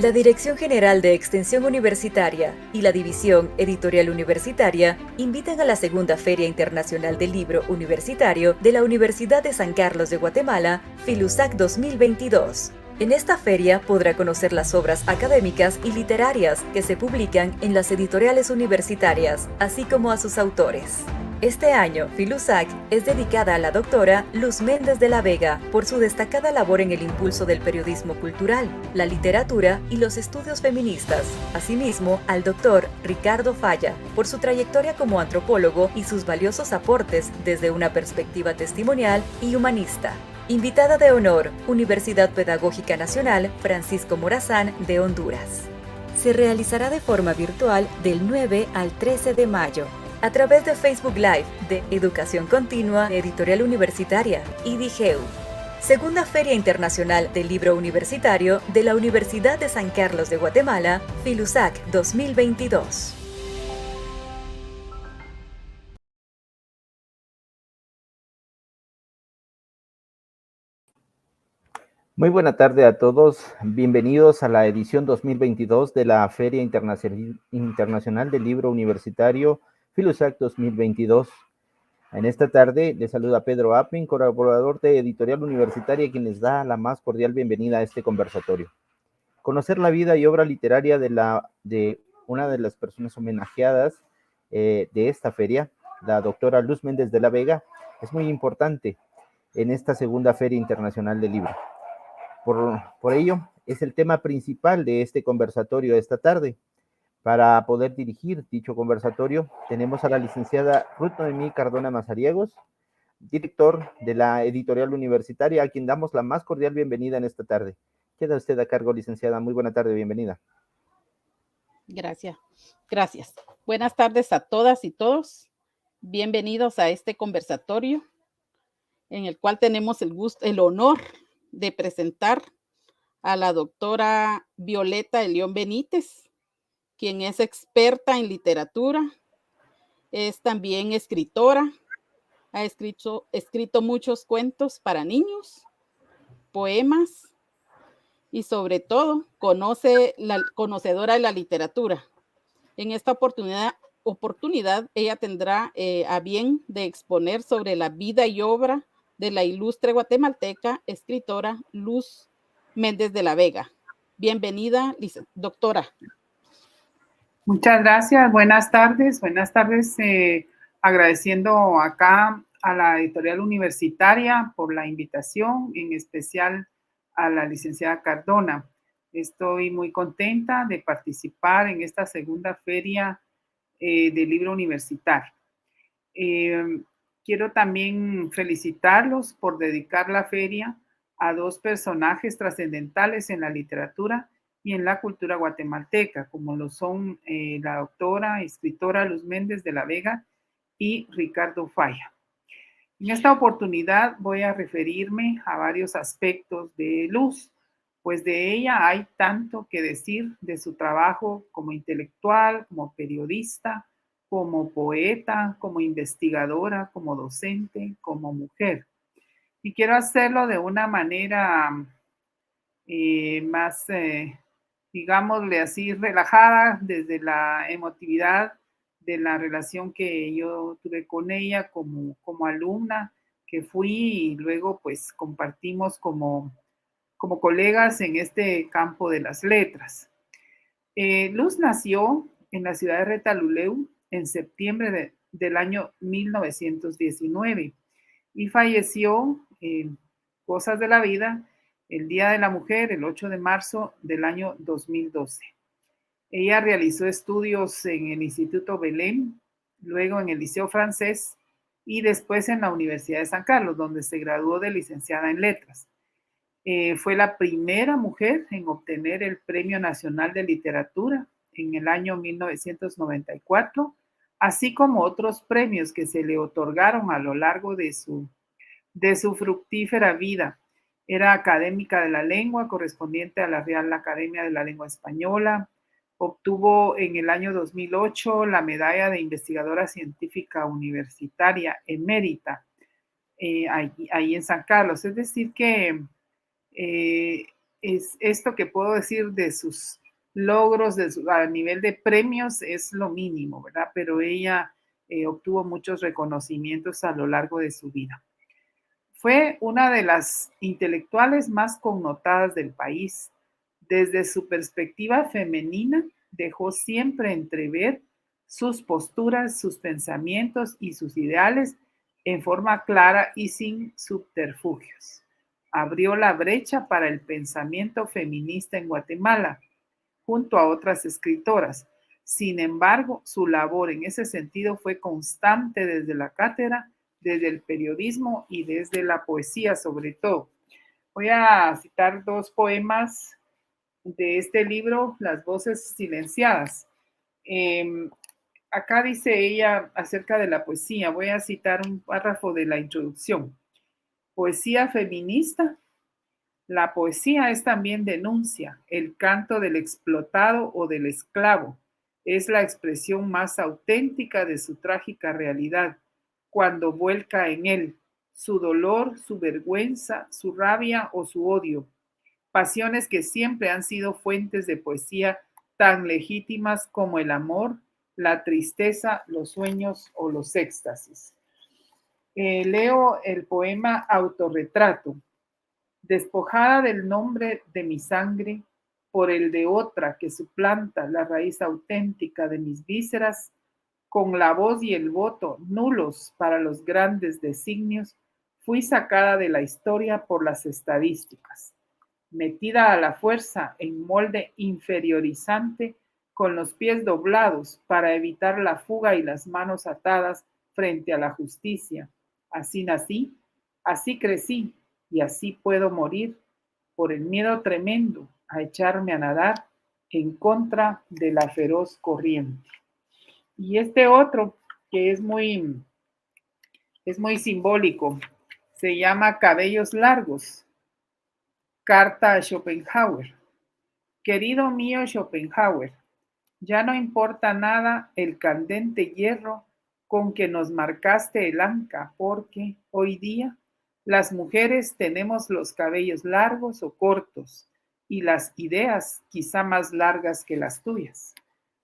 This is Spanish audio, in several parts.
La Dirección General de Extensión Universitaria y la División Editorial Universitaria invitan a la Segunda Feria Internacional del Libro Universitario de la Universidad de San Carlos de Guatemala, Filusac 2022. En esta feria podrá conocer las obras académicas y literarias que se publican en las editoriales universitarias, así como a sus autores. Este año, Filusac es dedicada a la doctora Luz Méndez de la Vega por su destacada labor en el impulso del periodismo cultural, la literatura y los estudios feministas. Asimismo, al doctor Ricardo Falla por su trayectoria como antropólogo y sus valiosos aportes desde una perspectiva testimonial y humanista. Invitada de honor, Universidad Pedagógica Nacional Francisco Morazán de Honduras. Se realizará de forma virtual del 9 al 13 de mayo. A través de Facebook Live de Educación Continua Editorial Universitaria y DIGEU. Segunda Feria Internacional del Libro Universitario de la Universidad de San Carlos de Guatemala, Filusac 2022. Muy buena tarde a todos, bienvenidos a la edición 2022 de la Feria Internacional del Libro Universitario Filusac 2022. En esta tarde les saluda Pedro Appin, colaborador de Editorial Universitaria, quien les da la más cordial bienvenida a este conversatorio. Conocer la vida y obra literaria de una de las personas homenajeadas de esta feria, la doctora Luz Méndez de la Vega, es muy importante en esta segunda Feria Internacional del Libro. Por ello, es el tema principal de este conversatorio esta tarde. Para poder dirigir dicho conversatorio, tenemos a la licenciada Ruth Noemí Cardona Mazariegos, director de la Editorial Universitaria, a quien damos la más cordial bienvenida en esta tarde. Queda usted a cargo, licenciada. Muy buena tarde, bienvenida. Gracias. Buenas tardes a todas y todos. Bienvenidos a este conversatorio en el cual tenemos el honor de presentar a la doctora Violeta Elión Benítez, quien es experta en literatura, es también escritora, ha escrito muchos cuentos para niños, poemas y sobre todo conocedora de la literatura. En esta oportunidad ella tendrá a bien de exponer sobre la vida y obra de la ilustre guatemalteca escritora Luz Méndez de la Vega. Bienvenida, doctora. Muchas gracias, buenas tardes, agradeciendo acá a la editorial universitaria por la invitación, en especial a la licenciada Cardona. Estoy muy contenta de participar en esta segunda feria del libro universitario. Quiero también felicitarlos por dedicar la feria a dos personajes trascendentales en la literatura y en la cultura guatemalteca, como lo son la doctora escritora Luz Méndez de la Vega y Ricardo Falla. En esta oportunidad voy a referirme a varios aspectos de Luz, pues de ella hay tanto que decir de su trabajo como intelectual, como periodista, como poeta, como investigadora, como docente, como mujer. Y quiero hacerlo de una manera más, digámosle así, relajada, desde la emotividad de la relación que yo tuve con ella como alumna que fui, y luego pues compartimos como colegas en este campo de las letras. Luz nació en la ciudad de Retalhuleu en septiembre del año 1919 y falleció cosas de la vida el Día de la Mujer, el 8 de marzo del año 2012. Ella realizó estudios en el Instituto Belém, luego en el Liceo Francés y después en la Universidad de San Carlos, donde se graduó de licenciada en letras. Fue la primera mujer en obtener el Premio Nacional de Literatura en el año 1994, así como otros premios que se le otorgaron a lo largo de su fructífera vida. Era académica de la lengua, correspondiente a la Real Academia de la Lengua Española. Obtuvo en el año 2008 la medalla de investigadora científica universitaria emérita ahí en San Carlos. Es decir que es esto que puedo decir de sus logros a nivel de premios es lo mínimo, ¿verdad? Pero ella obtuvo muchos reconocimientos a lo largo de su vida. Fue una de las intelectuales más connotadas del país. Desde su perspectiva femenina, dejó siempre entrever sus posturas, sus pensamientos y sus ideales en forma clara y sin subterfugios. Abrió la brecha para el pensamiento feminista en Guatemala, junto a otras escritoras. Sin embargo, su labor en ese sentido fue constante desde la cátedra, desde el periodismo y desde la poesía sobre todo. Voy a citar 2 poemas de este libro, Las voces silenciadas. Acá dice ella acerca de la poesía, voy a citar un párrafo de la introducción. Poesía feminista. La poesía es también denuncia, el canto del explotado o del esclavo. Es la expresión más auténtica de su trágica realidad, cuando vuelca en él su dolor, su vergüenza, su rabia o su odio. Pasiones que siempre han sido fuentes de poesía tan legítimas como el amor, la tristeza, los sueños o los éxtasis. Leo el poema Autorretrato. Despojada del nombre de mi sangre por el de otra que suplanta la raíz auténtica de mis vísceras, con la voz y el voto nulos para los grandes designios, fui sacada de la historia por las estadísticas, metida a la fuerza en molde inferiorizante con los pies doblados para evitar la fuga y las manos atadas frente a la justicia. Así nací, así crecí y así puedo morir por el miedo tremendo a echarme a nadar en contra de la feroz corriente. Y este otro que es muy simbólico, se llama Cabellos Largos. Carta a Schopenhauer. Querido mío Schopenhauer, ya no importa nada el candente hierro con que nos marcaste el anca, porque hoy día las mujeres tenemos los cabellos largos o cortos y las ideas quizá más largas que las tuyas.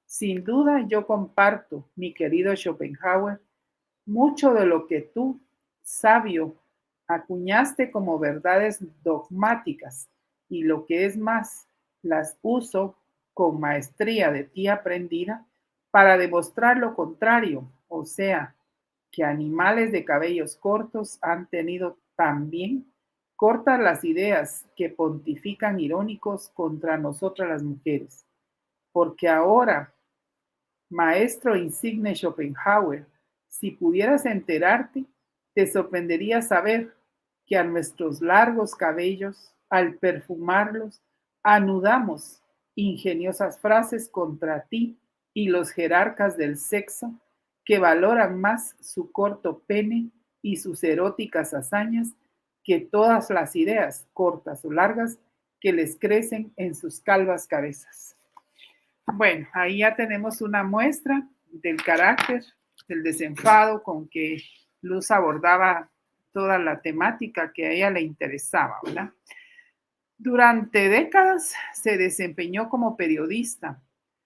Sin duda yo comparto, mi querido Schopenhauer, mucho de lo que tú, sabio, acuñaste como verdades dogmáticas y lo que es más, las uso con maestría de ti aprendida para demostrar lo contrario, o sea, que animales de cabellos cortos han tenido también cortas las ideas que pontifican irónicos contra nosotras las mujeres. Porque ahora, maestro insigne Schopenhauer, si pudieras enterarte, te sorprendería saber que a nuestros largos cabellos, al perfumarlos, anudamos ingeniosas frases contra ti y los jerarcas del sexo que valoran más su corto pene y sus eróticas hazañas que todas las ideas, cortas o largas, que les crecen en sus calvas cabezas. Bueno, ahí ya tenemos una muestra del carácter, del desenfado con que Luz abordaba toda la temática que a ella le interesaba, ¿verdad? Durante décadas se desempeñó como periodista.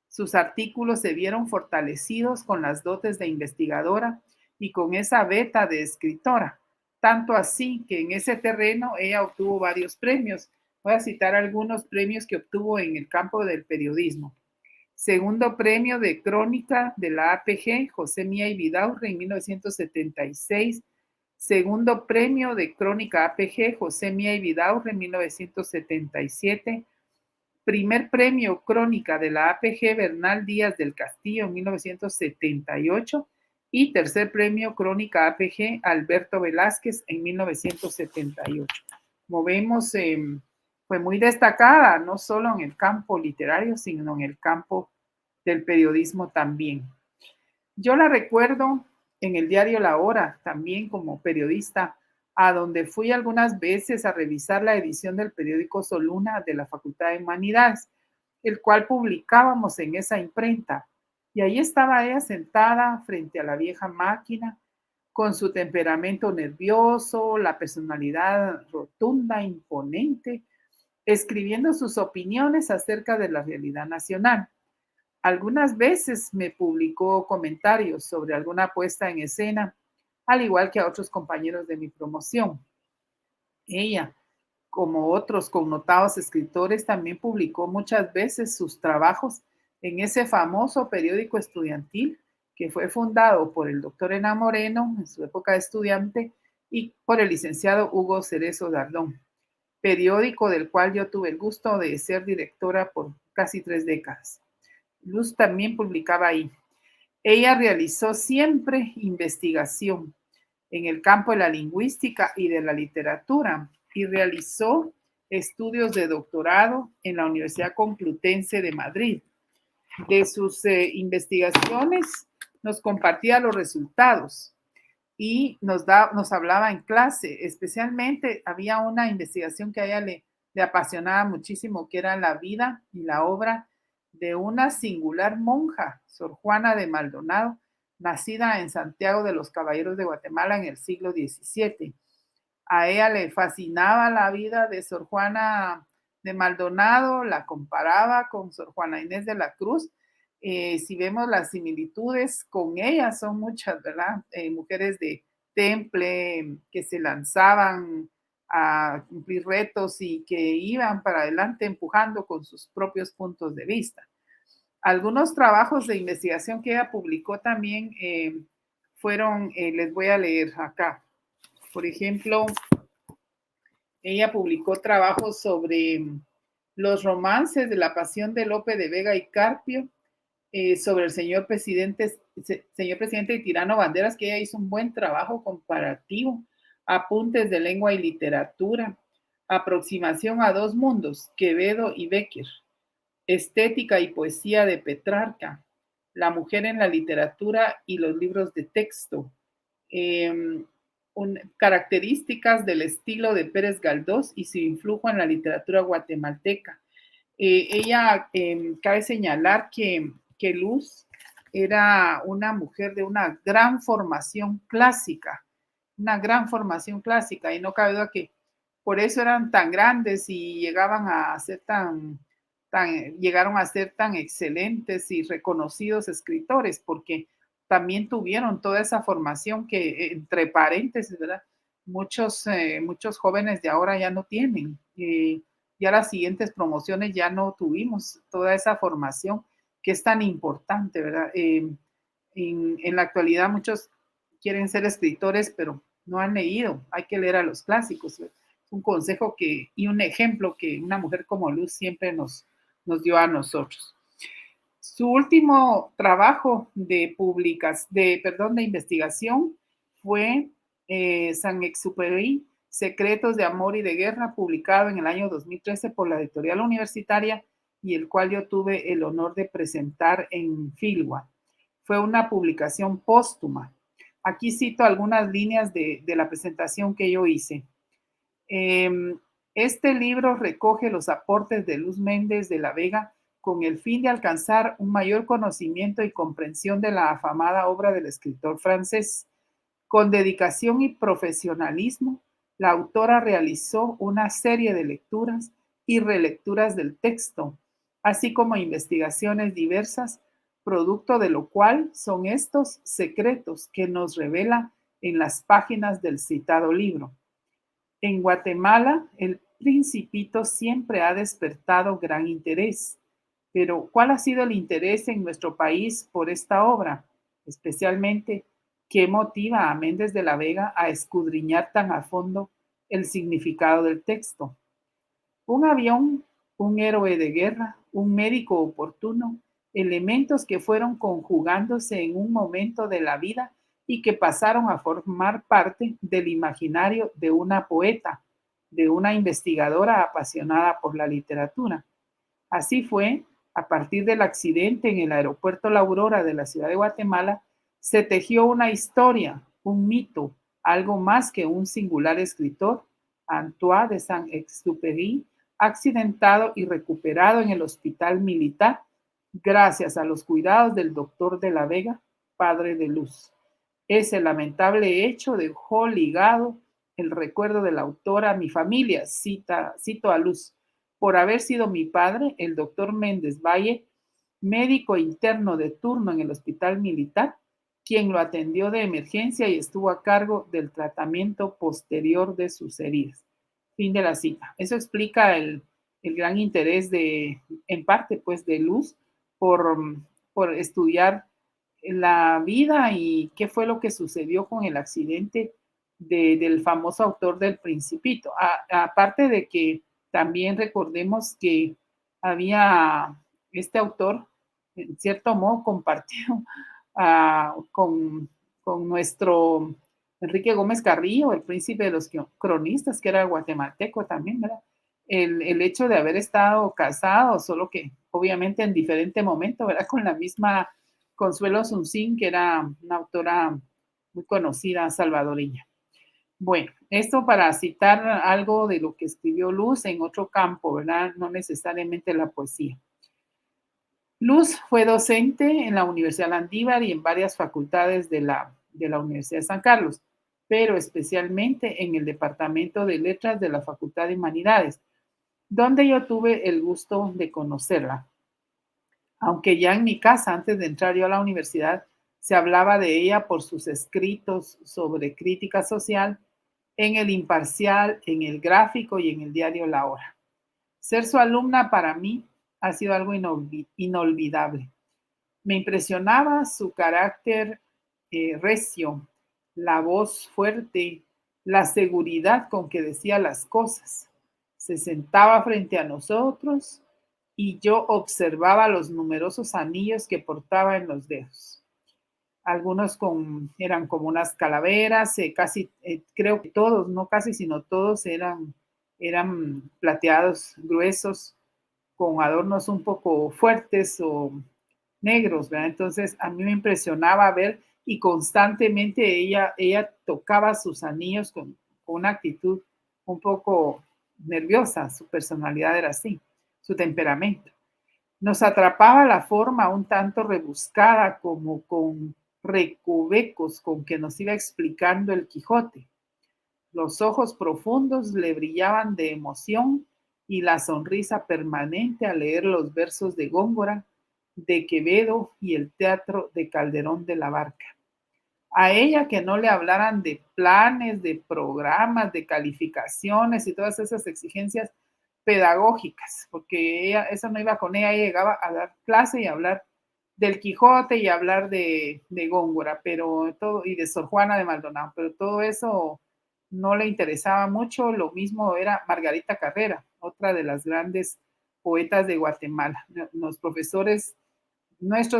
Sus artículos se vieron fortalecidos con las dotes de investigadora y con esa beta de escritora. Tanto así que en ese terreno ella obtuvo varios premios. Voy a citar algunos premios que obtuvo en el campo del periodismo. Segundo premio de crónica de la APG, José Mía y Vidaurre en 1976. Segundo premio de crónica APG, José Mía y Vidaurre en 1977. Primer premio crónica de la APG, Bernal Díaz del Castillo en 1978. Y tercer premio crónica APG, Alberto Velázquez en 1978. Como vemos, fue muy destacada, no solo en el campo literario, sino en el campo del periodismo también. Yo la recuerdo en el diario La Hora, también como periodista, a donde fui algunas veces a revisar la edición del periódico Soluna de la Facultad de Humanidades, el cual publicábamos en esa imprenta. Y ahí estaba ella sentada frente a la vieja máquina, con su temperamento nervioso, la personalidad rotunda, imponente, escribiendo sus opiniones acerca de la realidad nacional. Algunas veces me publicó comentarios sobre alguna puesta en escena, al igual que a otros compañeros de mi promoción. Ella, como otros connotados escritores, también publicó muchas veces sus trabajos en ese famoso periódico estudiantil que fue fundado por el doctor Hernán Moreno en su época de estudiante y por el licenciado Hugo Cerezo Dardón, periódico del cual yo tuve el gusto de ser directora por casi 3 décadas. Luz también publicaba ahí. Ella realizó siempre investigación en el campo de la lingüística y de la literatura y realizó estudios de doctorado en la Universidad Complutense de Madrid. De sus investigaciones nos compartía los resultados y nos hablaba en clase. Especialmente había una investigación que a ella le apasionaba muchísimo, que era la vida y la obra de una singular monja, Sor Juana de Maldonado, nacida en Santiago de los Caballeros de Guatemala en el siglo XVII. A ella le fascinaba la vida de Sor Juana de Maldonado, la comparaba con Sor Juana Inés de la Cruz. Si vemos las similitudes con ella, son muchas, ¿verdad? Mujeres de temple que se lanzaban a cumplir retos y que iban para adelante empujando con sus propios puntos de vista. Algunos trabajos de investigación que ella publicó también fueron, les voy a leer acá. Por ejemplo, ella publicó trabajos sobre los romances de la pasión de Lope de Vega y Carpio, sobre el señor presidente y tirano Banderas, que ella hizo un buen trabajo comparativo, apuntes de lengua y literatura, aproximación a dos mundos, Quevedo y Becker, estética y poesía de Petrarca, la mujer en la literatura y los libros de texto, características del estilo de Pérez Galdós y su influjo en la literatura guatemalteca. Ella, cabe señalar que Luz era una mujer de una gran formación clásica, y no cabe duda que por eso eran tan grandes y llegaron a ser tan excelentes y reconocidos escritores, porque también tuvieron toda esa formación que, entre paréntesis, ¿verdad? Muchos jóvenes de ahora ya no tienen. Ya las siguientes promociones ya no tuvimos toda esa formación que es tan importante, ¿verdad? En la actualidad muchos quieren ser escritores, pero no han leído. Hay que leer a los clásicos. Es un consejo y un ejemplo que una mujer como Luz siempre nos dio a nosotros. Su último trabajo de investigación fue Saint-Exupéry, Secretos de Amor y de Guerra, publicado en el año 2013 por la editorial universitaria y el cual yo tuve el honor de presentar en Filwa. Fue una publicación póstuma. Aquí cito algunas líneas de la presentación que yo hice. Este libro recoge los aportes de Luz Méndez de la Vega con el fin de alcanzar un mayor conocimiento y comprensión de la afamada obra del escritor francés. Con dedicación y profesionalismo, la autora realizó una serie de lecturas y relecturas del texto, así como investigaciones diversas, producto de lo cual son estos secretos que nos revela en las páginas del citado libro. En Guatemala, el Principito siempre ha despertado gran interés. Pero, ¿cuál ha sido el interés en nuestro país por esta obra? Especialmente, ¿qué motiva a Méndez de la Vega a escudriñar tan a fondo el significado del texto? Un avión, un héroe de guerra, un médico oportuno, elementos que fueron conjugándose en un momento de la vida y que pasaron a formar parte del imaginario de una poeta, de una investigadora apasionada por la literatura. Así fue, a partir del accidente en el aeropuerto La Aurora de la ciudad de Guatemala, se tejió una historia, un mito, algo más que un singular escritor, Antoine de Saint-Exupéry, accidentado y recuperado en el hospital militar, gracias a los cuidados del doctor de la Vega, padre de Luz. Ese lamentable hecho dejó ligado el recuerdo de la autora a mi familia, cito a Luz. por haber sido mi padre, el doctor Méndez Valle, médico interno de turno en el hospital militar, quien lo atendió de emergencia y estuvo a cargo del tratamiento posterior de sus heridas. Fin de la cita. Eso explica el gran interés en parte, pues, de Luz por estudiar la vida y qué fue lo que sucedió con el accidente del famoso autor del Principito. Aparte de que también recordemos que había este autor, en cierto modo, compartió con nuestro Enrique Gómez Carrillo, el príncipe de los cronistas, que era guatemalteco también, ¿verdad? El hecho de haber estado casado, solo que obviamente en diferente momento, ¿verdad? Con la misma Consuelo Suncín, que era una autora muy conocida salvadoreña. Bueno, esto para citar algo de lo que escribió Luz en otro campo, ¿verdad? No necesariamente la poesía. Luz fue docente en la Universidad Landívar y en varias facultades de la Universidad de San Carlos, pero especialmente en el Departamento de Letras de la Facultad de Humanidades, donde yo tuve el gusto de conocerla. Aunque ya en mi casa, antes de entrar yo a la universidad, se hablaba de ella por sus escritos sobre crítica social en El Imparcial, en El Gráfico y en el diario La Hora. Ser su alumna para mí ha sido algo inolvidable. Me impresionaba su carácter recio, la voz fuerte, la seguridad con que decía las cosas. Se sentaba frente a nosotros y yo observaba los numerosos anillos que portaba en los dedos. Algunos eran como unas calaveras, creo que todos, no casi, sino todos eran plateados, gruesos, con adornos un poco fuertes o negros, ¿verdad? Entonces a mí me impresionaba ver y constantemente ella tocaba sus anillos con una actitud un poco nerviosa, su personalidad era así, su temperamento. Nos atrapaba la forma un tanto rebuscada, como con recovecos con que nos iba explicando el Quijote. Los ojos profundos le brillaban de emoción y la sonrisa permanente al leer los versos de Góngora, de Quevedo y el teatro de Calderón de la Barca. A ella que no le hablaran de planes, de programas, de calificaciones y todas esas exigencias pedagógicas, porque eso no iba con ella llegaba a dar clase y a hablar del Quijote y a hablar de Góngora, pero todo, y de Sor Juana de Maldonado, pero todo eso no le interesaba mucho. Lo mismo era Margarita Carrera, otra de las grandes poetas de Guatemala. Nuestros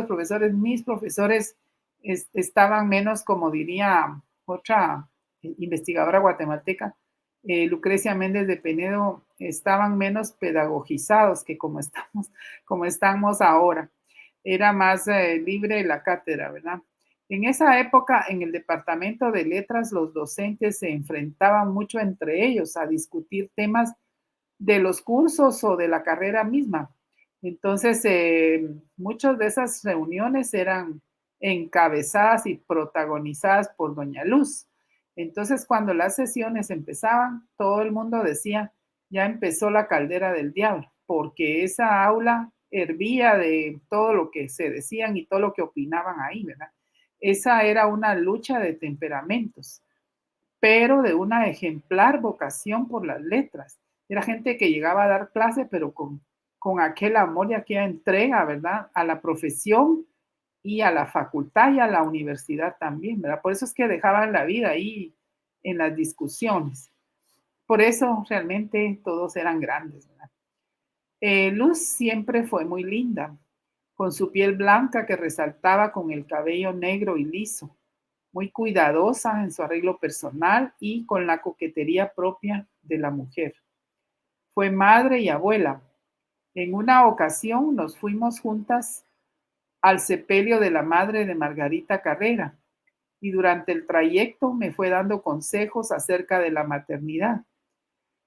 profesores, mis profesores, estaban menos, como diría otra investigadora guatemalteca, Lucrecia Méndez de Penedo, estaban menos pedagogizados que como estamos ahora. Era más libre la cátedra, ¿verdad? En esa época, en el departamento de letras, los docentes se enfrentaban mucho entre ellos a discutir temas de los cursos o de la carrera misma. Entonces, muchas de esas reuniones eran encabezadas y protagonizadas por doña Luz. Entonces, cuando las sesiones empezaban, todo el mundo decía, ya empezó la caldera del diablo, porque esa aula hervía de todo lo que se decían y todo lo que opinaban ahí, ¿verdad? Esa era una lucha de temperamentos, pero de una ejemplar vocación por las letras. Era gente que llegaba a dar clase, pero con aquel amor y aquella entrega, ¿verdad? A la profesión y a la facultad y a la universidad también, ¿verdad? Por eso es que dejaban la vida ahí en las discusiones. Por eso realmente todos eran grandes, ¿verdad? Luz siempre fue muy linda, con su piel blanca que resaltaba con el cabello negro y liso, muy cuidadosa en su arreglo personal y con la coquetería propia de la mujer. Fue madre y abuela. En una ocasión nos fuimos juntas al sepelio de la madre de Margarita Carrera y durante el trayecto me fue dando consejos acerca de la maternidad.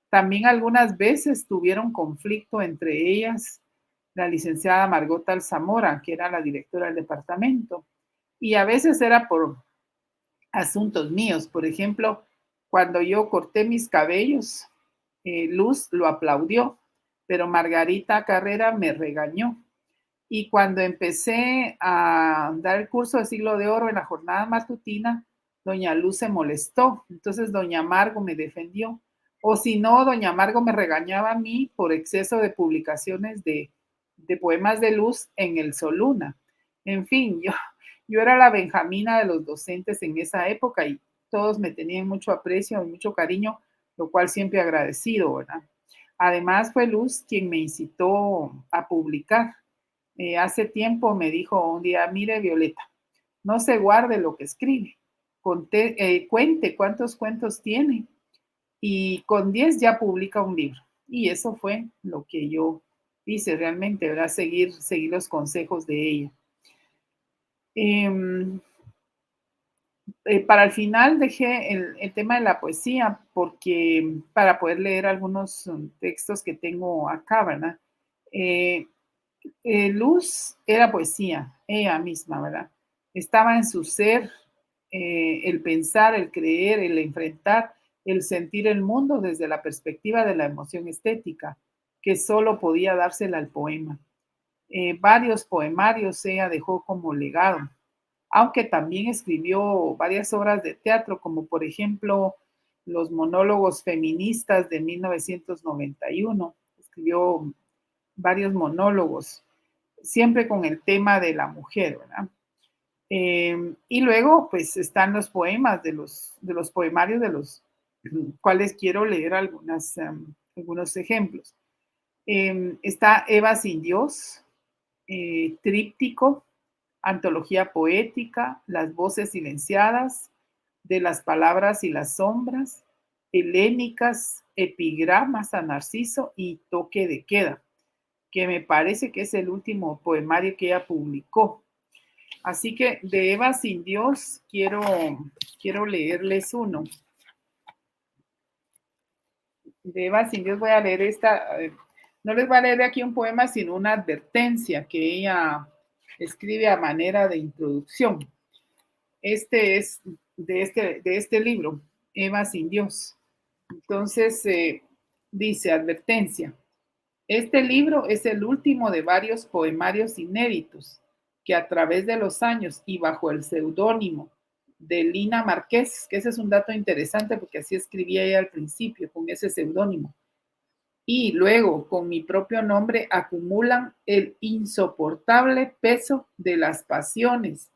También algunas veces tuvieron conflicto entre ellas la licenciada Margot Alzamora, que era la directora del departamento, y a veces era por asuntos míos. Por ejemplo, cuando yo corté mis cabellos, Luz lo aplaudió, pero Margarita Carrera me regañó. Y cuando empecé a dar el curso de Siglo de Oro en la jornada matutina, doña Luz se molestó. Entonces doña Margo me defendió. O si no, doña Margo me regañaba a mí por exceso de publicaciones de poemas de Luz en el Soluna. En fin, yo era la Benjamina de los docentes en esa época y todos me tenían mucho aprecio y mucho cariño, lo cual siempre agradecido, ¿verdad? Además fue Luz quien me incitó a publicar. Hace tiempo me dijo un día, mire Violeta, no se guarde lo que escribe, cuente cuántos cuentos tiene y con 10 ya publica un libro. Y eso fue lo que yo hice realmente, ¿verdad? Seguir los consejos de ella. Para el final dejé el tema de la poesía porque para poder leer algunos textos que tengo acá, ¿verdad? Luz era poesía, ella misma, ¿verdad? Estaba en su ser el pensar, el creer, el enfrentar, el sentir el mundo desde la perspectiva de la emoción estética, que solo podía dársela al poema. Varios poemarios ella dejó como legado, aunque también escribió varias obras de teatro, como por ejemplo los monólogos feministas de 1991. Escribió varios monólogos, siempre con el tema de la mujer, ¿verdad? Y luego, pues, están los poemas de los poemarios de los cuales quiero leer algunos ejemplos. Está Eva sin Dios, Tríptico, Antología Poética, Las Voces Silenciadas, De las Palabras y las Sombras, Helénicas, Epigramas a Narciso y Toque de Queda, que me parece que es el último poemario que ella publicó. Así que de Eva sin Dios quiero leerles uno. De Eva sin Dios voy a leer esta. No les voy a leer aquí un poema, sino una advertencia que ella escribe a manera de introducción. Este es de este libro, Eva sin Dios. Entonces, dice, advertencia. Este libro es el último de varios poemarios inéditos que a través de los años y bajo el seudónimo de Lina Márquez, que ese es un dato interesante porque así escribía ella al principio, con ese seudónimo, y luego con mi propio nombre acumulan el insoportable peso de las pasiones,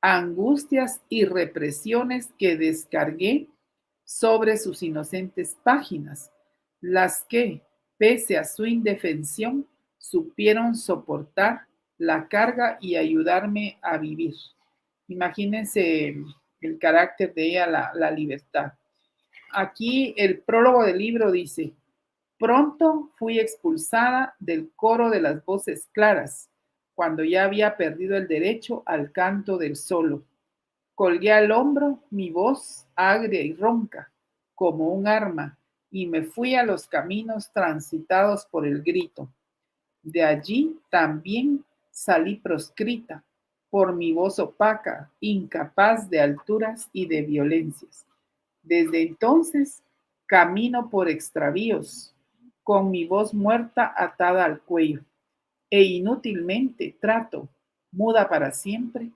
angustias y represiones que descargué sobre sus inocentes páginas, las que, pese a su indefensión, supieron soportar la carga y ayudarme a vivir. Imagínense el carácter de ella, la libertad. Aquí el prólogo del libro dice, pronto fui expulsada del coro de las voces claras, cuando ya había perdido el derecho al canto del solo. Colgué al hombro mi voz agria y ronca, como un arma, y me fui a los caminos transitados por el grito. De allí también salí proscrita por mi voz opaca, incapaz de alturas y de violencias. Desde entonces camino por extravíos, con mi voz muerta atada al cuello, e inútilmente trato, muda para siempre,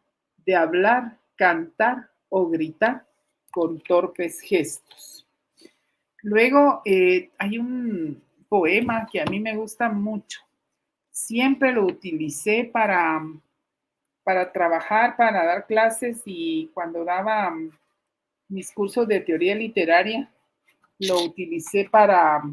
de hablar, cantar o gritar con torpes gestos. Luego hay un poema que a mí me gusta mucho. Siempre lo utilicé para trabajar, para dar clases, y cuando daba mis cursos de teoría literaria, lo utilicé para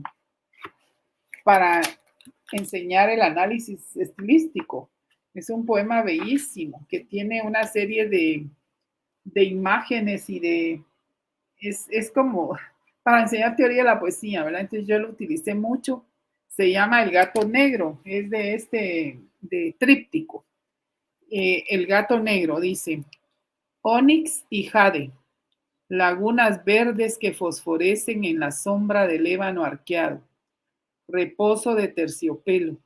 enseñar el análisis estilístico. Es un poema bellísimo que tiene una serie de imágenes y es como para enseñar teoría de la poesía, ¿verdad? Entonces yo lo utilicé mucho. Se llama El Gato Negro, es de Tríptico. El Gato Negro dice, ónix y jade, lagunas verdes que fosforecen en la sombra del ébano arqueado, reposo de terciopelo,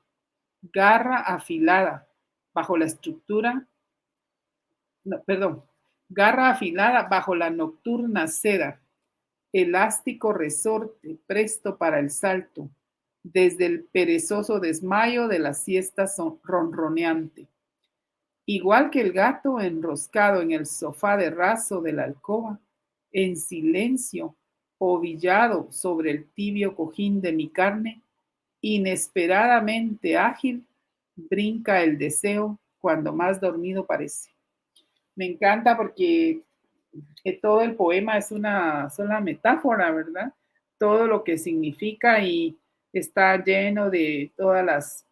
garra afilada bajo la estructura, garra afilada bajo la nocturna seda, elástico resorte presto para el salto, desde el perezoso desmayo de la siesta ronroneante. Igual que el gato enroscado en el sofá de raso de la alcoba, en silencio, ovillado sobre el tibio cojín de mi carne, inesperadamente ágil, brinca el deseo cuando más dormido parece. Me encanta porque todo el poema es una sola metáfora, ¿verdad? Todo lo que significa y está lleno de todas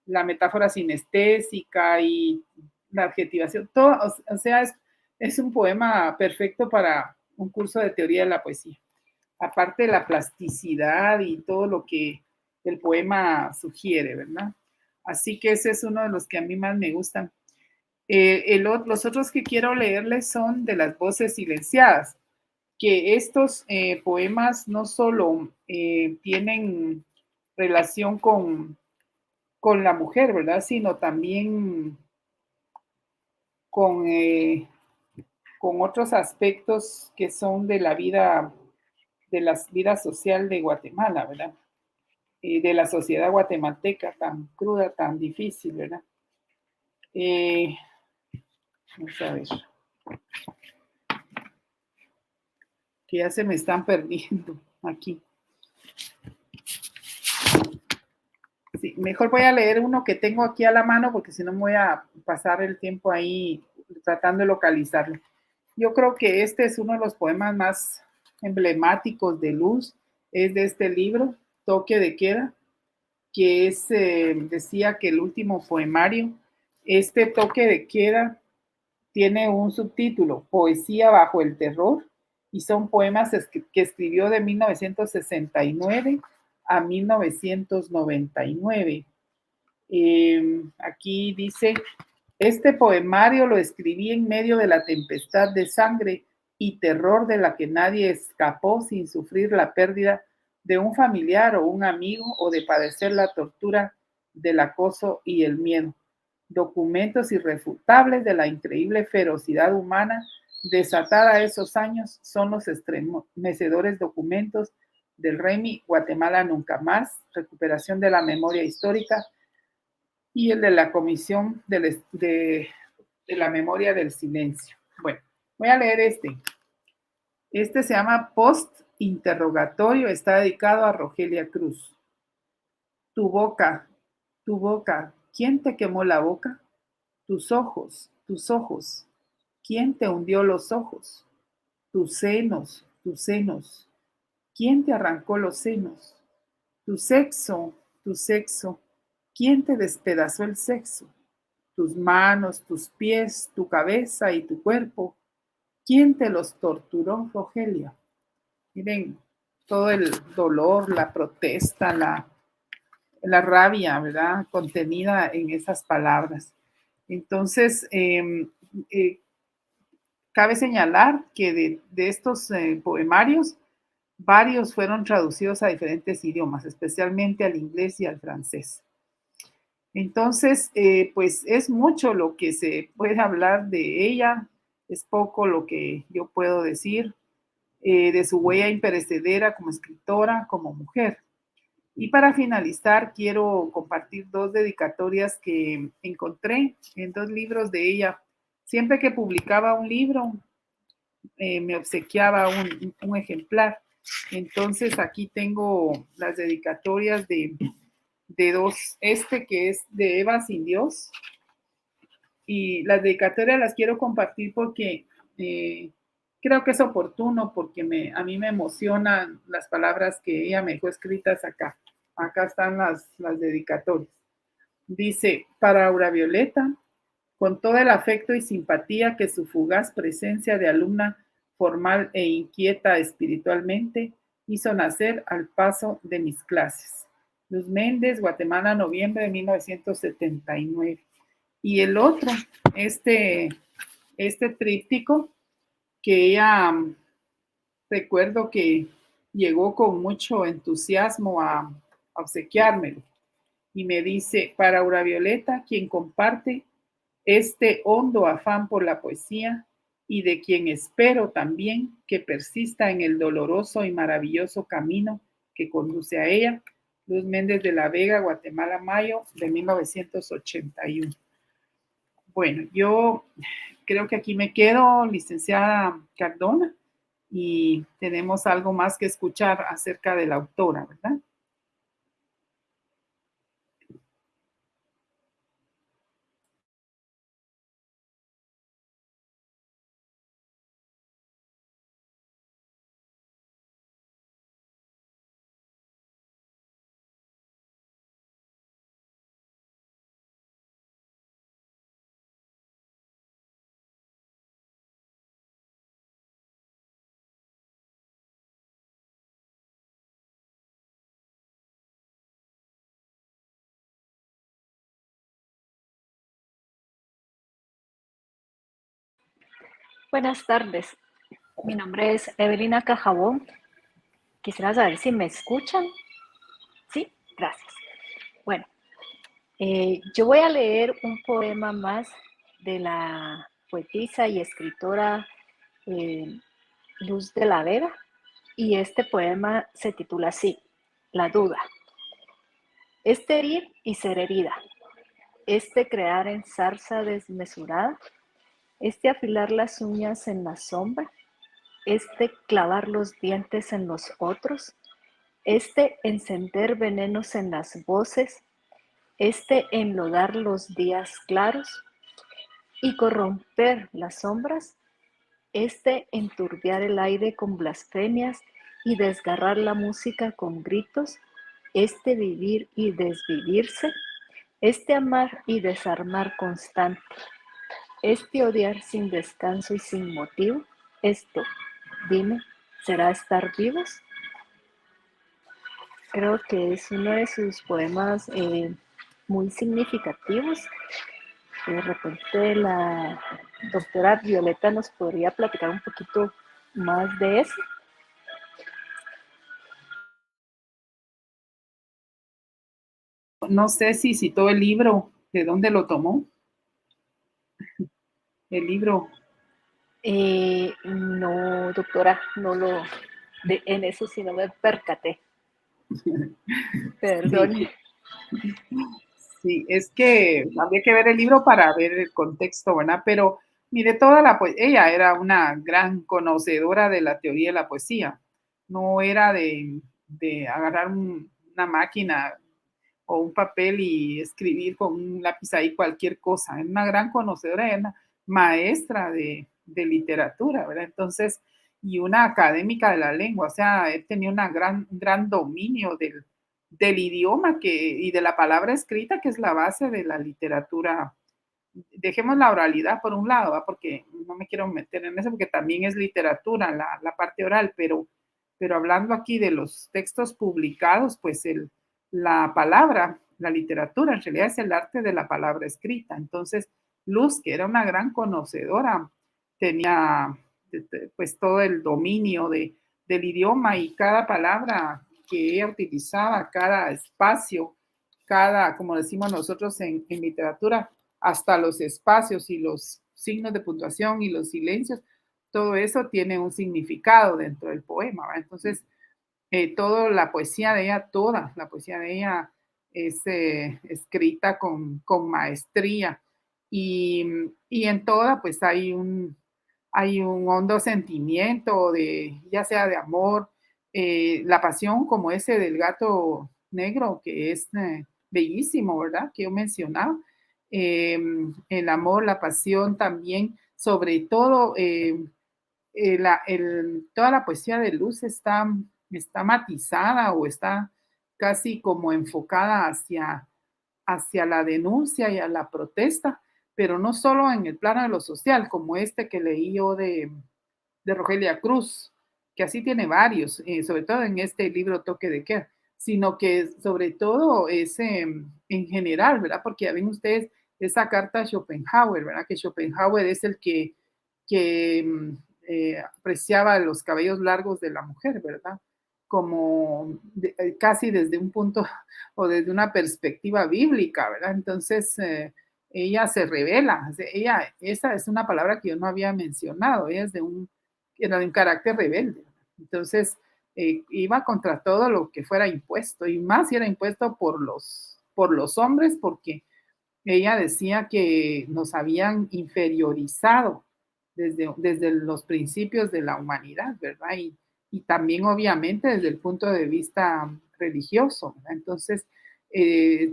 la metáfora sinestésica y la adjetivación, todo, o sea, es un poema perfecto para un curso de teoría de la poesía. Aparte de la plasticidad y todo lo que el poema sugiere, ¿verdad? Así que ese es uno de los que a mí más me gustan. Los otros que quiero leerles son de las voces silenciadas, que estos poemas no solo tienen relación con la mujer, ¿verdad? Sino también con otros aspectos que son de la vida social de Guatemala, ¿verdad? De la sociedad guatemalteca tan cruda, tan difícil, ¿verdad? Vamos a ver. Que ya se me están perdiendo aquí. Sí, mejor voy a leer uno que tengo aquí a la mano porque si no me voy a pasar el tiempo ahí tratando de localizarlo. Yo creo que este es uno de los poemas más emblemáticos de Luz, es de este libro, Toque de Queda, que es, decía que el último poemario, este Toque de Queda tiene un subtítulo, Poesía bajo el terror, y son poemas que escribió de 1969 a 1999. Aquí dice, este poemario lo escribí en medio de la tempestad de sangre y terror de la que nadie escapó sin sufrir la pérdida de un familiar o un amigo o de padecer la tortura del acoso y el miedo. Documentos irrefutables de la increíble ferocidad humana desatada a esos años son los estremecedores documentos del REMI Guatemala Nunca Más, recuperación de la memoria histórica, y el de la Comisión de la Memoria del Silencio. Bueno, voy a leer este. Este se llama Post Interrogatorio, está dedicado a Rogelia Cruz. Tu boca, ¿quién te quemó la boca? Tus ojos, ¿quién te hundió los ojos? Tus senos, ¿quién te arrancó los senos? Tu sexo, ¿quién te despedazó el sexo? Tus manos, tus pies, tu cabeza y tu cuerpo, ¿quién te los torturó, Rogelia? Miren, todo el dolor, la protesta, la rabia, ¿verdad? Contenida en esas palabras. Entonces, cabe señalar que de estos poemarios, varios fueron traducidos a diferentes idiomas, especialmente al inglés y al francés. Entonces, pues es mucho lo que se puede hablar de ella, es poco lo que yo puedo decir de su huella imperecedera como escritora, como mujer. Y para finalizar, quiero compartir dos dedicatorias que encontré en dos libros de ella. Siempre que publicaba un libro, me obsequiaba un ejemplar. Entonces, aquí tengo las dedicatorias de dos, que es de Eva Sin Dios, y las dedicatorias las quiero compartir porque creo que es oportuno, porque a mí me emocionan las palabras que ella me dejó escritas acá. Acá están las dedicatorias. Dice, para Aura Violeta, con todo el afecto y simpatía que su fugaz presencia de alumna formal e inquieta espiritualmente hizo nacer al paso de mis clases. Luz Méndez, Guatemala, noviembre de 1979. Y el otro, este tríptico, que ella, recuerdo que llegó con mucho entusiasmo a obsequiármelo. Y me dice, para Aura Violeta, quien comparte este hondo afán por la poesía y de quien espero también que persista en el doloroso y maravilloso camino que conduce a ella, Luz Méndez de la Vega, Guatemala, mayo de 1981. Bueno, yo creo que aquí me quedo, licenciada Cardona, y tenemos algo más que escuchar acerca de la autora, ¿verdad? Buenas tardes, mi nombre es Evelina Cajabón. Quisiera saber si me escuchan. Sí, gracias. Bueno, yo voy a leer un poema más de la poetisa y escritora Luz de la Vega, y este poema se titula así: La duda. Este herir y ser herida, este crear en zarza desmesurada, este afilar las uñas en la sombra, este clavar los dientes en los otros, este encender venenos en las voces, este enlodar los días claros y corromper las sombras, este enturbiar el aire con blasfemias y desgarrar la música con gritos, este vivir y desvivirse, este amar y desarmar constante, este odiar sin descanso y sin motivo, esto, dime, ¿será estar vivos? Creo que es uno de sus poemas muy significativos. De repente la doctora Violeta nos podría platicar un poquito más de eso. No sé si citó el libro, ¿de dónde lo tomó? El libro. No, doctora, en eso sí no me percaté. Perdón. Sí, es que habría que ver el libro para ver el contexto, ¿verdad? Pero mire, ella era una gran conocedora de la teoría de la poesía. No era de agarrar una máquina o un papel y escribir con un lápiz ahí cualquier cosa. Era una gran conocedora, era una maestra de literatura, ¿verdad? Entonces, y una académica de la lengua, o sea, él tenía un gran dominio del idioma y de la palabra escrita, que es la base de la literatura. Dejemos la oralidad por un lado, ¿va? Porque no me quiero meter en eso, porque también es literatura la parte oral, pero hablando aquí de los textos publicados, pues la palabra, la literatura, en realidad es el arte de la palabra escrita. Entonces, Luz, que era una gran conocedora, tenía pues todo el dominio del idioma, y cada palabra que ella utilizaba, cada espacio, como decimos nosotros en literatura, hasta los espacios y los signos de puntuación y los silencios, todo eso tiene un significado dentro del poema, ¿va? Entonces, toda la poesía de ella es escrita con maestría, y en toda pues hay un hondo sentimiento ya sea de amor, la pasión, como ese del gato negro, que es bellísimo, ¿verdad? Que yo mencionaba. El amor, la pasión también, sobre todo, toda la poesía de Luz está matizada, o está casi como enfocada hacia la denuncia y a la protesta, pero no solo en el plano de lo social, como este que leí yo de Rogelia Cruz, que así tiene varios, sobre todo en este libro Toque de Queda, sino que sobre todo es en general, ¿verdad? Porque ya ven ustedes esa carta a Schopenhauer, ¿verdad? Que Schopenhauer es el que apreciaba los cabellos largos de la mujer, ¿verdad? Como casi desde un punto o desde una perspectiva bíblica, ¿verdad? Entonces, ella se revela, esa es una palabra que yo no había mencionado, ella era de un carácter rebelde. Entonces, iba contra todo lo que fuera impuesto, y más si era impuesto por los hombres, porque ella decía que nos habían inferiorizado desde los principios de la humanidad, ¿verdad? Y también obviamente desde el punto de vista religioso, ¿verdad? Entonces,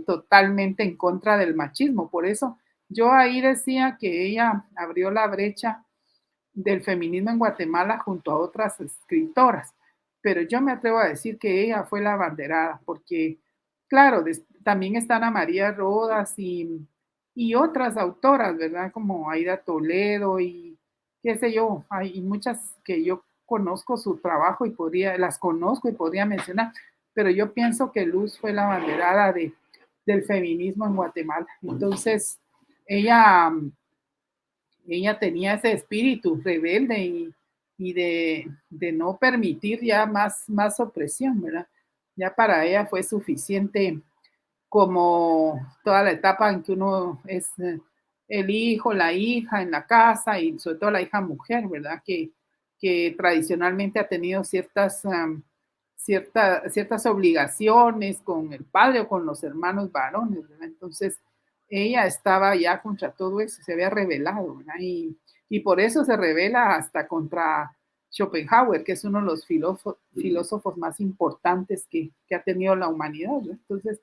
totalmente en contra del machismo. Por eso yo ahí decía que ella abrió la brecha del feminismo en Guatemala junto a otras escritoras, pero yo me atrevo a decir que ella fue la abanderada, porque, claro, también está Ana María Rodas y otras autoras, ¿verdad? Como Aida Toledo y qué sé yo, hay muchas que yo conozco su trabajo y las conozco y podría mencionar, pero yo pienso que Luz fue la abanderada del feminismo en Guatemala. Entonces, ella tenía ese espíritu rebelde y de no permitir ya más opresión, ¿verdad? Ya para ella fue suficiente como toda la etapa en que uno es el hijo, la hija en la casa y sobre todo la hija mujer, ¿verdad? Que tradicionalmente ha tenido ciertas obligaciones con el padre o con los hermanos varones, ¿verdad? Entonces, ella estaba ya contra todo eso, se había rebelado, ¿verdad? Y por eso se rebela hasta contra Schopenhauer, que es uno de los filósofos más importantes que ha tenido la humanidad, ¿no? Entonces,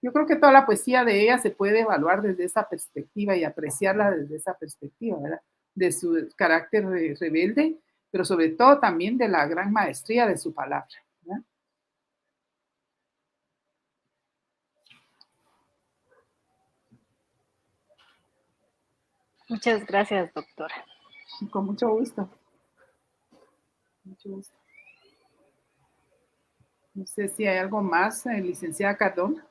yo creo que toda la poesía de ella se puede evaluar desde esa perspectiva y apreciarla desde esa perspectiva, ¿verdad? De su carácter rebelde, pero sobre todo también de la gran maestría de su palabra, ¿verdad? Muchas gracias, doctora. Con mucho gusto. Mucho gusto. No sé si hay algo más, licenciada Cardona.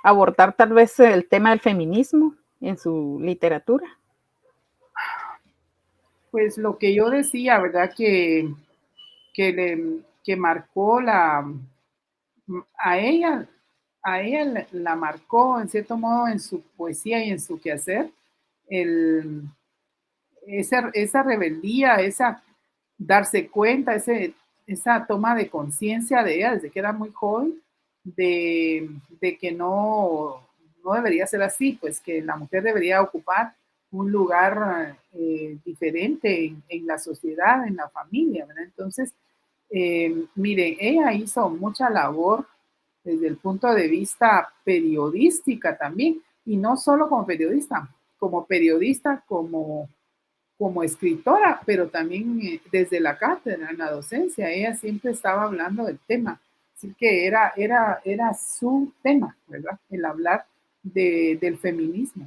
Abordar tal vez el tema del feminismo en su literatura. Pues lo que yo decía, ¿verdad? Que marcó a ella la marcó en cierto modo en su poesía y en su quehacer, esa rebeldía, esa darse cuenta, esa toma de conciencia de ella desde que era muy joven, de que no debería ser así, pues que la mujer debería ocupar un lugar diferente en la sociedad, en la familia, ¿verdad? Entonces, mire, ella hizo mucha labor desde el punto de vista periodística también, y no solo como periodista, como escritora, pero también desde la cátedra, en la docencia, ella siempre estaba hablando del tema, así que era su tema, ¿verdad? El hablar del feminismo.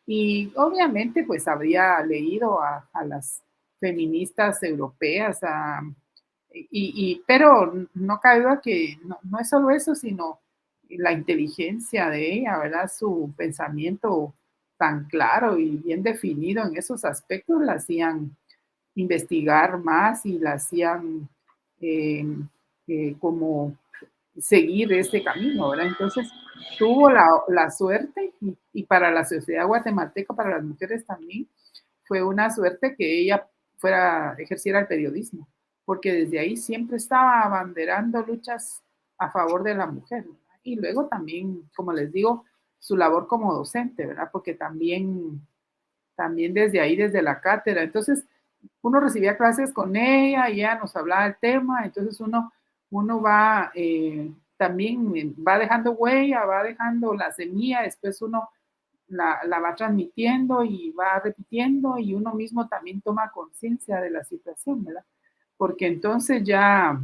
Y obviamente pues habría leído a las feministas europeas, pero no cabe duda que no es solo eso, sino la inteligencia de ella, ¿verdad? Su pensamiento tan claro y bien definido en esos aspectos la hacían investigar más y la hacían como seguir este camino, ¿verdad? Entonces tuvo la suerte y para la sociedad guatemalteca, para las mujeres también, fue una suerte que ella ejerciera el periodismo, porque desde ahí siempre estaba abanderando luchas a favor de la mujer, ¿verdad? Y luego también, como les digo, su labor como docente, ¿verdad? Porque también desde ahí, desde la cátedra, entonces uno recibía clases con ella y ella nos hablaba del tema, entonces uno va también va dejando huella, va dejando la semilla, después uno la va transmitiendo y va repitiendo y uno mismo también toma conciencia de la situación, ¿verdad? Porque entonces ya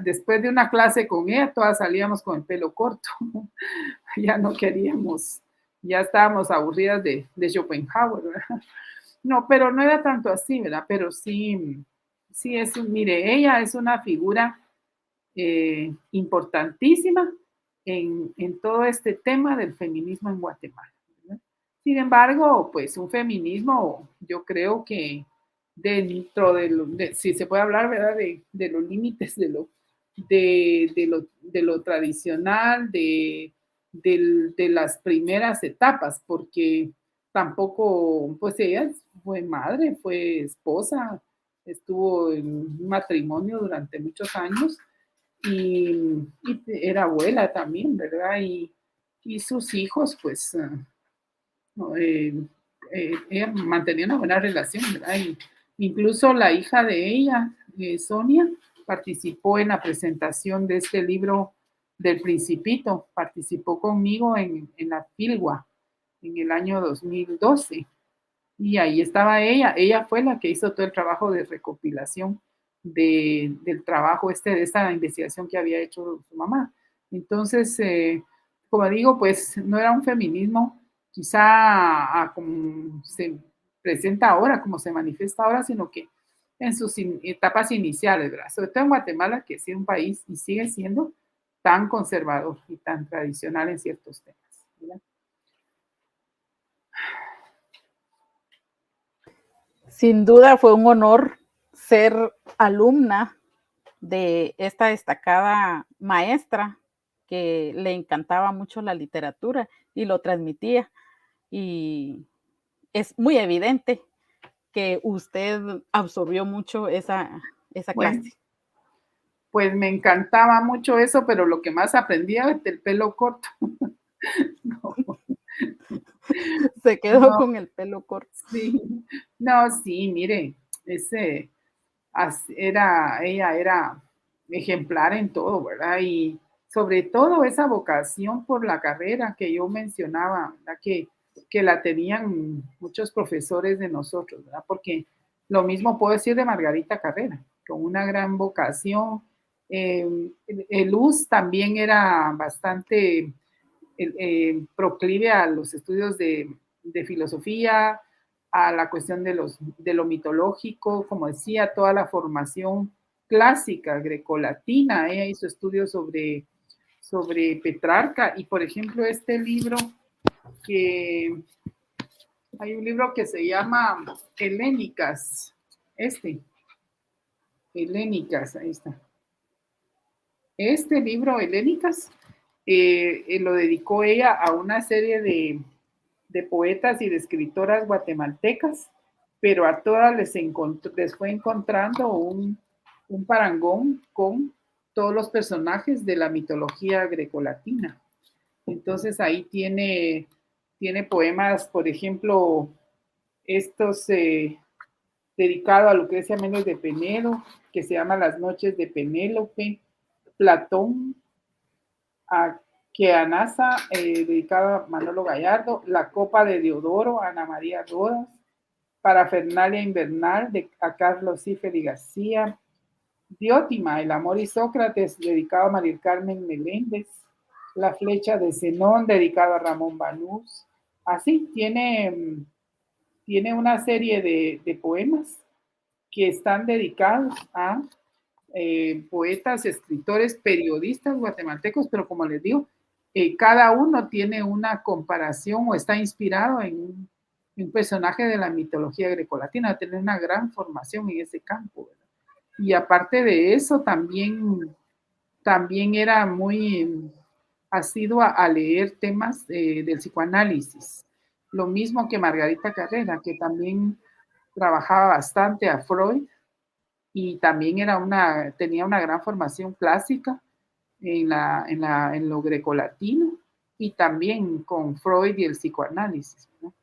después de una clase con ella, todas salíamos con el pelo corto, ya no queríamos, ya estábamos aburridas de Schopenhauer, ¿verdad? No, pero no era tanto así, ¿verdad? Pero sí mire, ella es una figura importantísima en todo este tema del feminismo en Guatemala, ¿verdad? Sin embargo, pues un feminismo, yo creo que dentro si se puede hablar, ¿verdad? De los límites de lo tradicional, de las primeras etapas, porque tampoco, pues ella fue madre, fue esposa, estuvo en un matrimonio durante muchos años y era abuela también, ¿verdad? Y sus hijos, pues, ella mantenía una buena relación, ¿verdad? Y incluso la hija de ella, Sonia, participó en la presentación de este libro del Principito, participó conmigo en la Filgua en el año 2012. Y ahí estaba ella fue la que hizo todo el trabajo de recopilación del trabajo de esta investigación que había hecho su mamá. Entonces, como digo, pues no era un feminismo quizá como se presenta ahora, como se manifiesta ahora, sino que en sus etapas iniciales, ¿verdad? Sobre todo en Guatemala, que es un país y sigue siendo tan conservador y tan tradicional en ciertos temas, ¿verdad? Sin duda fue un honor ser alumna de esta destacada maestra que le encantaba mucho la literatura y lo transmitía. Y es muy evidente que usted absorbió mucho esa Bueno, clase. pues me encantaba mucho eso, pero lo que más aprendía es el pelo corto. No. Se quedó No, con el pelo corto. sí, no, sí, mire, ella era ejemplar en todo, ¿verdad? Y sobre todo esa vocación por la carrera que yo mencionaba, ¿verdad? Que la tenían muchos profesores de nosotros, ¿verdad? Porque lo mismo puedo decir de Margarita Carrera, con una gran vocación. El Luz también era bastante proclive a los estudios de filosofía, a la cuestión de lo mitológico, como decía, toda la formación clásica grecolatina. Ella hizo estudios sobre Petrarca y, por ejemplo, este libro hay un libro que se llama Helénicas, Helénicas, ahí está. Este libro, Helénicas, lo dedicó ella a una serie de poetas y de escritoras guatemaltecas, pero a todas les fue encontrando un parangón con todos los personajes de la mitología grecolatina. Entonces ahí tiene poemas, por ejemplo, estos dedicado a Lucrecia Méndez de Penedo, que se llama Las noches de Penélope, Platón, a Queanasa, dedicado a Manolo Gallardo, La copa de Deodoro, Ana María Rodas, Parafernalia invernal, a Carlos Cifeli García, Diótima, El amor y Sócrates, dedicado a María Carmen Meléndez, La flecha de Zenón, dedicado a Ramón Banús. Así, tiene una serie de poemas que están dedicados a poetas, escritores, periodistas guatemaltecos, pero como les digo, cada uno tiene una comparación o está inspirado en un personaje de la mitología grecolatina, tiene una gran formación en ese campo, ¿verdad? Y aparte de eso, también era muy asidua a leer temas del psicoanálisis. Lo mismo que Margarita Carrera, que también trabajaba bastante a Freud y también tenía una gran formación clásica en lo grecolatino y también con Freud y el psicoanálisis, ¿no?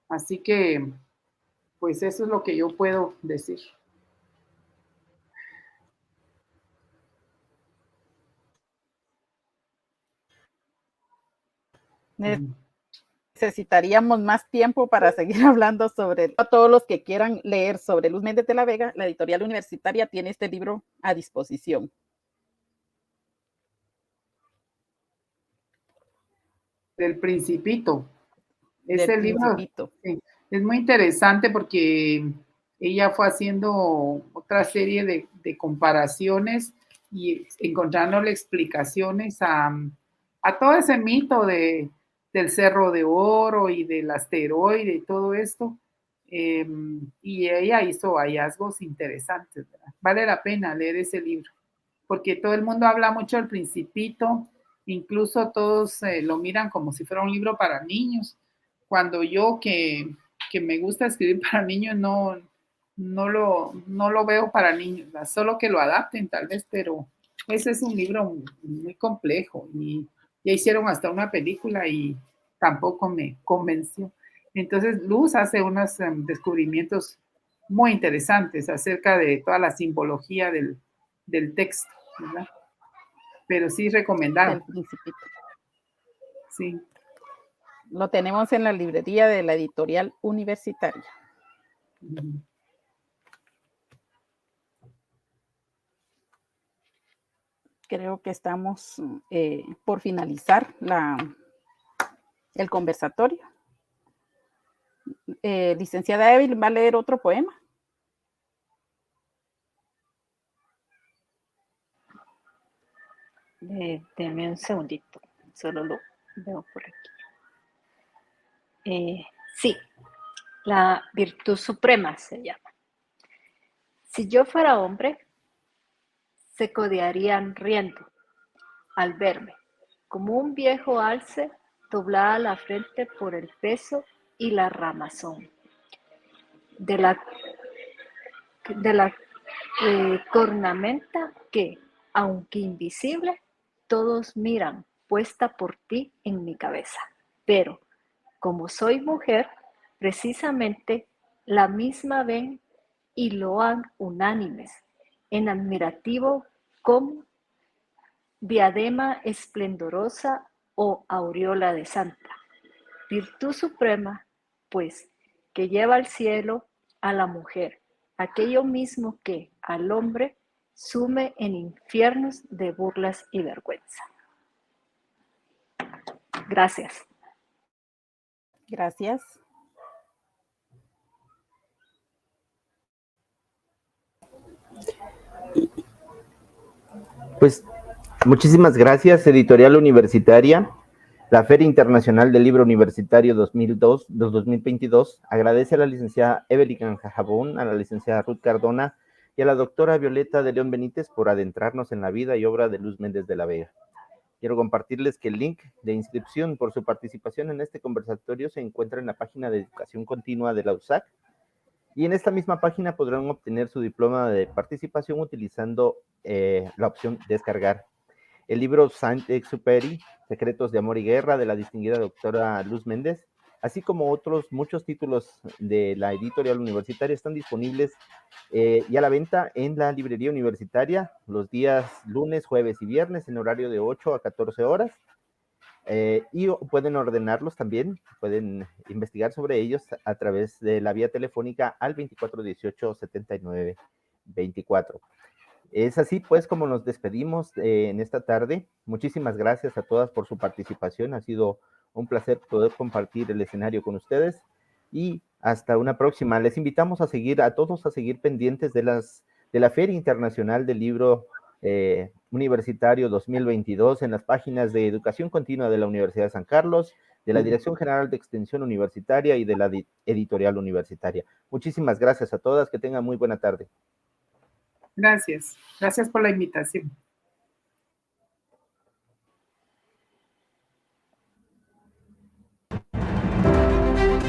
Así que, pues eso es lo que yo puedo decir. Necesitaríamos más tiempo para seguir hablando sobre a todos los que quieran leer sobre Luz Méndez de la Vega. La editorial universitaria tiene este libro a disposición. Del Principito. Del Libro Principito. sí, es muy interesante porque ella fue haciendo otra serie de comparaciones y encontrándole explicaciones a todo ese mito del Cerro de Oro y del asteroide y todo esto. Y ella hizo hallazgos interesantes, ¿verdad? Vale la pena leer ese libro, porque todo el mundo habla mucho del Principito, incluso todos lo miran como si fuera un libro para niños, cuando yo que me gusta escribir para niños no lo veo para niños, solo que lo adapten tal vez, pero ese es un libro muy complejo y ya hicieron hasta una película y tampoco me convenció. Entonces Luz hace unos descubrimientos muy interesantes acerca de toda la simbología del texto, ¿verdad? Pero sí recomendado. El Principito. Sí. Lo tenemos en la librería de la Editorial Universitaria. Creo que estamos por finalizar el conversatorio. Licenciada Evelyn, ¿va a leer otro poema? Deme un segundito, solo lo veo por aquí. Sí, la virtud suprema se llama. Si yo fuera hombre, se codearían riendo al verme, como un viejo alce doblada la frente por el peso y la ramazón de la cornamenta que, aunque invisible, todos miran puesta por ti en mi cabeza. Pero, como soy mujer, precisamente la misma ven y loan unánimes, en admirativo como diadema esplendorosa o aureola de santa. Virtud suprema, pues, que lleva al cielo a la mujer, aquello mismo que al hombre sume en infiernos de burlas y vergüenza. Gracias. Gracias. Pues muchísimas gracias, Editorial Universitaria. La Feria Internacional del Libro Universitario 2022 agradece a la licenciada Evelyn Cajabón, a la licenciada Ruth Cardona y a la doctora Violeta de León Benítez por adentrarnos en la vida y obra de Luz Méndez de la Vega. Quiero compartirles que el link de inscripción por su participación en este conversatorio se encuentra en la página de Educación Continua de la USAC, y en esta misma página podrán obtener su diploma de participación utilizando la opción descargar. El libro Saint-Exupéry, Secretos de Amor y Guerra, de la distinguida doctora Luz Méndez, así como otros muchos títulos de la editorial universitaria, están disponibles y a la venta en la librería universitaria los días lunes, jueves y viernes en horario de 8 a 14 horas. Y pueden ordenarlos también, pueden investigar sobre ellos a través de la vía telefónica al 2418-7924. Es así pues como nos despedimos en esta tarde. Muchísimas gracias a todas por su participación. Ha sido un placer poder compartir el escenario con ustedes y hasta una próxima. Les invitamos a todos a seguir pendientes de la Feria Internacional del Libro Universitario 2022 en las páginas de Educación Continua de la Universidad de San Carlos, de la Dirección General de Extensión Universitaria y de la Editorial Universitaria. Muchísimas gracias a todas. Que tengan muy buena tarde. Gracias. Gracias por la invitación.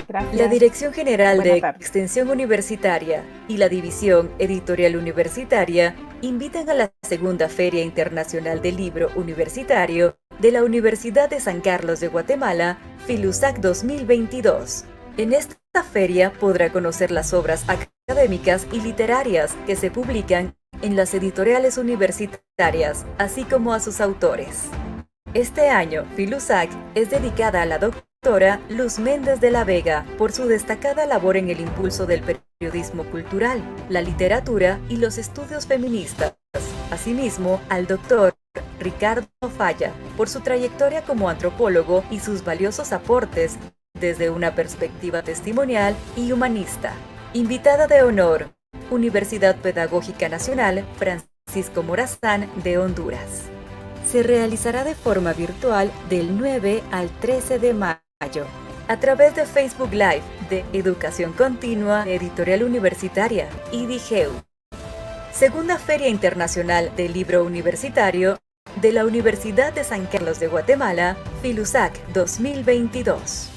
Gracias. La Dirección General de Buenas tardes. Extensión Universitaria y la División Editorial Universitaria invitan a la Segunda Feria Internacional del Libro Universitario de la Universidad de San Carlos de Guatemala, FILUSAC 2022. En esta feria podrá conocer las obras académicas y literarias que se publican en las editoriales universitarias, así como a sus autores. Este año, FILUSAC es dedicada a la doctora Luz Méndez de la Vega por su destacada labor en el impulso del periodismo cultural, la literatura y los estudios feministas. Asimismo, al doctor Ricardo Falla por su trayectoria como antropólogo y sus valiosos aportes desde una perspectiva testimonial y humanista. Invitada de honor, Universidad Pedagógica Nacional Francisco Morazán de Honduras. Se realizará de forma virtual del 9 al 13 de mayo, a través de Facebook Live de Educación Continua Editorial Universitaria y DIGEU. Segunda Feria Internacional del Libro Universitario de la Universidad de San Carlos de Guatemala, FILUSAC 2022.